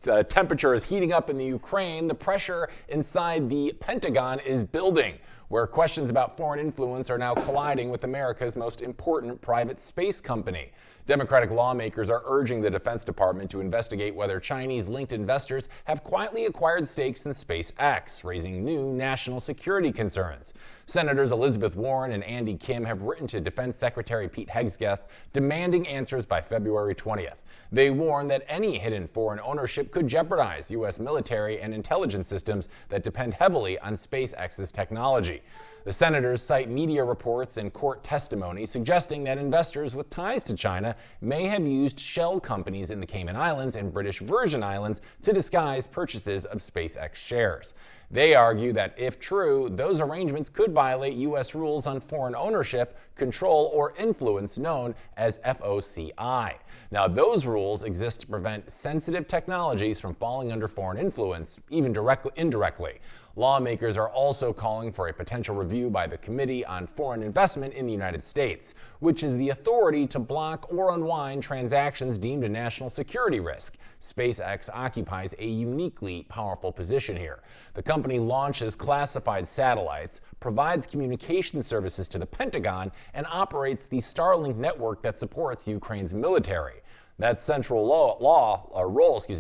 The temperature is heating up in the Ukraine. The pressure inside the Pentagon is building, where questions about foreign influence are now colliding with America's most important private space company. Democratic lawmakers are urging the Defense Department to investigate whether Chinese-linked investors have quietly acquired stakes in SpaceX, raising new national security concerns. Senators Elizabeth Warren and Andy Kim have written to Defense Secretary Pete Hegseth demanding answers by February 20th. They warn that any hidden foreign ownership could jeopardize U.S. military and intelligence systems that depend heavily on SpaceX's technology. The senators cite media reports and court testimony suggesting that investors with ties to China may have used shell companies in the Cayman Islands and British Virgin Islands to disguise purchases of SpaceX shares. They argue that if true, those arrangements could violate U.S. rules on foreign ownership, control, or influence known as FOCI. Now, those rules exist to prevent sensitive technologies from falling under foreign influence, even indirectly. Lawmakers are also calling for a potential review by the Committee on Foreign Investment in the United States, which is the authority to block or unwind transactions deemed a national security risk. SpaceX occupies a uniquely powerful position here. The company launches classified satellites, provides communication services to the Pentagon, and operates the Starlink network that supports Ukraine's military. That central role,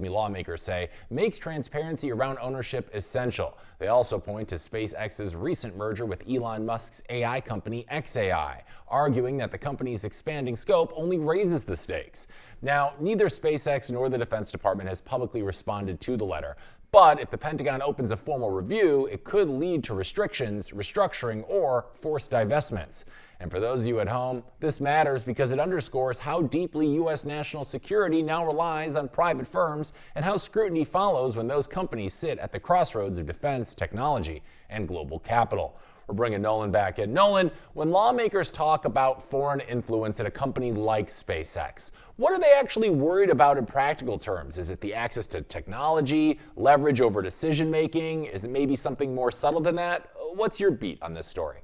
lawmakers say, makes transparency around ownership essential. They also point to SpaceX's recent merger with Elon Musk's AI company xAI, arguing that the company's expanding scope only raises the stakes. Now, neither SpaceX nor the Defense Department has publicly responded to the letter. But if the Pentagon opens a formal review, it could lead to restrictions, restructuring, or forced divestments. And for those of you at home, this matters because it underscores how deeply U.S. national security now relies on private firms and how scrutiny follows when those companies sit at the crossroads of defense, technology, and global capital. We're bringing Nolan back in. Nolan, when lawmakers talk about foreign influence at a company like SpaceX, what are they actually worried about in practical terms? Is it the access to technology, leverage over decision making? Is it maybe something more subtle than that? What's your beat on this story?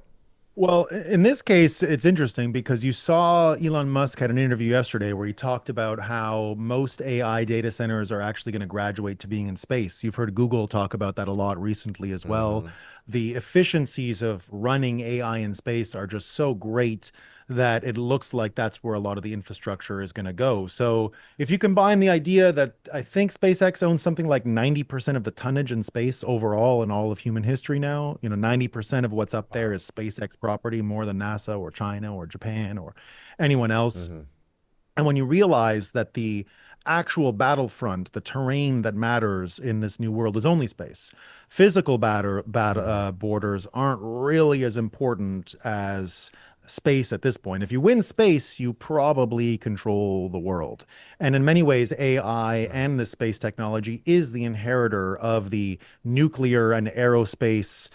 Well, in this case, it's interesting because you saw Elon Musk had an interview yesterday where he talked about how most AI data centers are actually going to graduate to being in space. You've heard Google talk about that a lot recently as well. The efficiencies of running AI in space are just so great that it looks like that's where a lot of the infrastructure is going to go. So if you combine the idea that I think SpaceX owns something like 90% of the tonnage in space overall in all of human history now, 90% of what's up there is SpaceX property, more than NASA or China or Japan or anyone else. And when you realize that the actual battlefront, the terrain that matters in this new world is only space. Physical borders aren't really as important as space at this point. If you win space, you probably control the world. And in many ways, AI and the space technology is the inheritor of the nuclear and aerospace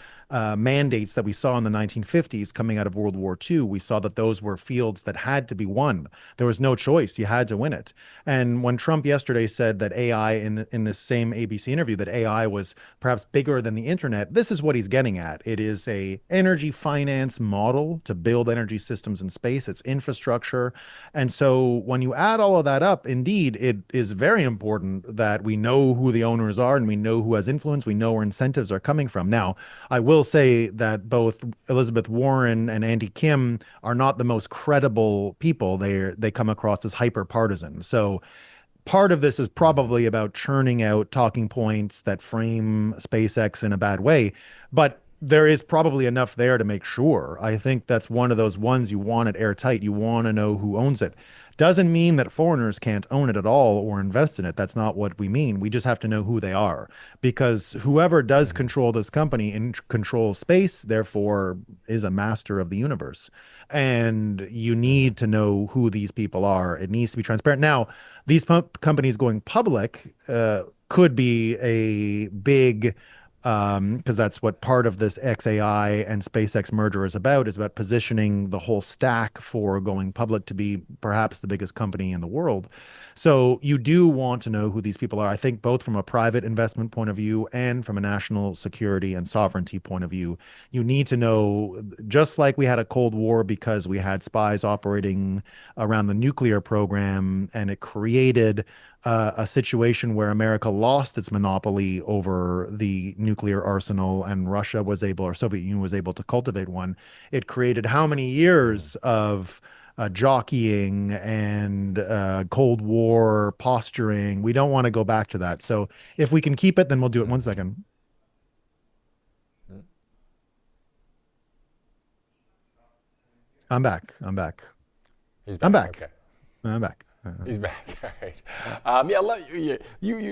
mandates that we saw in the 1950s coming out of World War II. We saw that those were fields that had to be won. There was no choice. You had to win it. And when Trump yesterday said that AI, in this same ABC interview, that AI was perhaps bigger than the internet, this is what he's getting at. It is a energy finance model to build energy systems in space. It's infrastructure. And so when you add all of that up, indeed, it is very important that we know who the owners are and we know who has influence. We know where incentives are coming from. Now, I will say that both Elizabeth Warren and Andy Kim are not the most credible people. They come across as hyper partisan. So part of this is probably about churning out talking points that frame SpaceX in a bad way, but there is probably enough there to make sure. I think that's one of those ones you want it airtight. You want to know who owns it. Doesn't mean that foreigners can't own it at all or invest in it. That's not what we mean. We just have to know who they are, because whoever does control this company controls space, therefore is a master of the universe. And you need to know who these people are. It needs to be transparent. Now, these companies going public could be a big because that's what part of this xAI and SpaceX merger is about positioning the whole stack for going public to be perhaps the biggest company in the world. So you do want to know who these people are, I think, both from a private investment point of view and from a national security and sovereignty point of view. You need to know, just like we had a Cold War because we had spies operating around the nuclear program and it created a situation where America lost its monopoly over the nuclear arsenal and Russia was able, or Soviet Union was able to cultivate one. It created how many years of jockeying and Cold War posturing? We don't want to go back to that. So if we can keep it, then we'll do it. One second. I'm back. I'm back. He's I'm back. back. Okay. I'm back. He's back. All right. Yeah,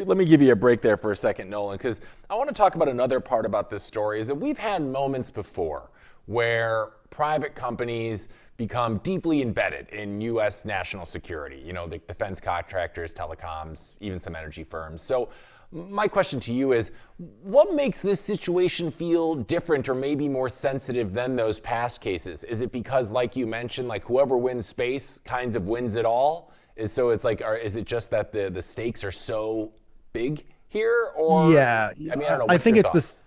let me give you a break there for a second, Nolan, because I want to talk about another part about this story is that we've had moments before where private companies become deeply embedded in U.S. national security, you know, the defense contractors, telecoms, even some energy firms. So my question to you is, what makes this situation feel different or maybe more sensitive than those past cases? Is it because, like you mentioned, like whoever wins space kinds of wins it all? So it's like, or is it just that the stakes are so big here? Or Yeah, I mean, I don't know. I What's think your it's thoughts? this.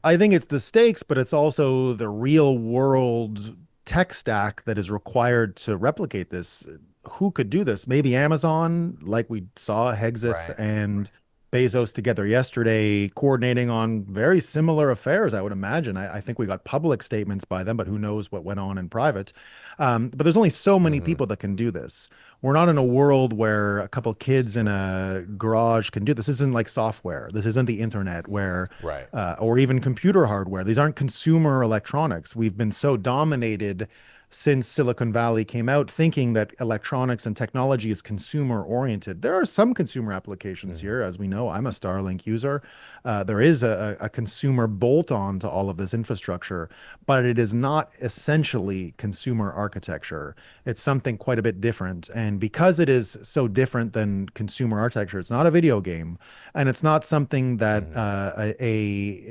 I think it's the stakes, but it's also the real world tech stack that is required to replicate this. Who could do this? Maybe Amazon, like we saw Hegseth Right. and Bezos together yesterday, coordinating on very similar affairs, I would imagine. I think we got public statements by them, but who knows what went on in private. But there's only so many Mm-hmm. people that can do this. We're not in a world where a couple kids in a garage can do this. This isn't like software. This isn't the internet where, Right. or even computer hardware. These aren't consumer electronics. We've been so dominated since Silicon Valley came out, thinking that electronics and technology is consumer oriented. There are some consumer applications Mm-hmm. here. As we know, I'm a Starlink user. There is a consumer bolt on to all of this infrastructure, but it is not essentially consumer architecture. It's something quite a bit different. And because it is so different than consumer architecture, it's not a video game, and it's not something that Mm-hmm.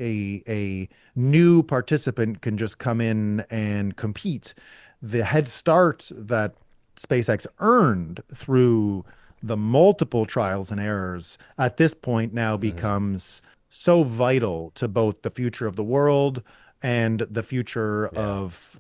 a new participant can just come in and compete. The head start that SpaceX earned through the multiple trials and errors at this point now Mm-hmm. becomes so vital to both the future of the world and the future Yeah. of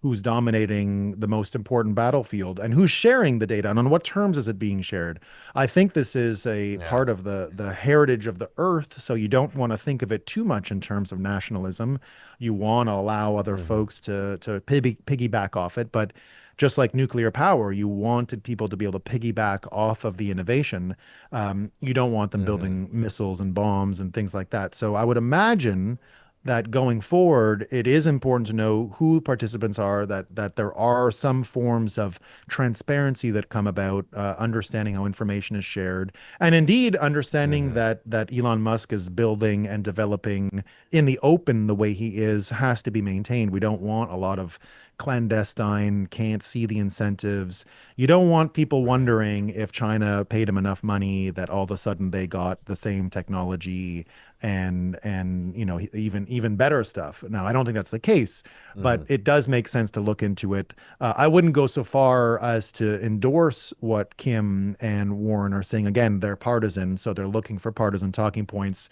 who's dominating the most important battlefield and who's sharing the data and on what terms is it being shared. I think this is a Yeah. part of the heritage of the earth, so you don't want to think of it too much in terms of nationalism. You want to allow other Mm-hmm. folks to piggyback off it, but just like nuclear power, you wanted people to be able to piggyback off of the innovation. You don't want them Mm-hmm. building missiles and bombs and things like that. So I would imagine that going forward, it is important to know who participants are, that there are some forms of transparency that come about, understanding how information is shared, and indeed understanding Mm-hmm. that Elon Musk is building and developing in the open the way he is has to be maintained. We don't want a lot of clandestine, can't see the incentives. You don't want people Right. wondering if China paid him enough money that all of a sudden they got the same technology and you know even better stuff. Now, I don't think that's the case, but Mm-hmm. it does make sense to look into it. I wouldn't go so far as to endorse what Kim and Warren are saying. Again, they're partisan, so they're looking for partisan talking points.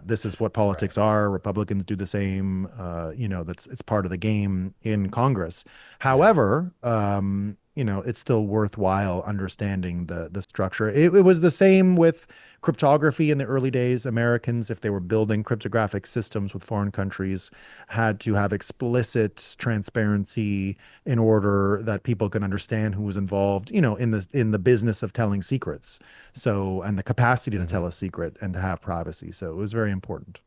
This is what Right. politics are. Republicans do the same. You know, that's it's part of the game in Congress. Yeah. However, you know, it's still worthwhile understanding the structure. It was the same with cryptography in the early days. Americans, if they were building cryptographic systems with foreign countries, had to have explicit transparency in order that people can understand who was involved, you know, in the business of telling secrets. So, and the capacity to Mm-hmm. tell a secret and to have privacy. So it was very important.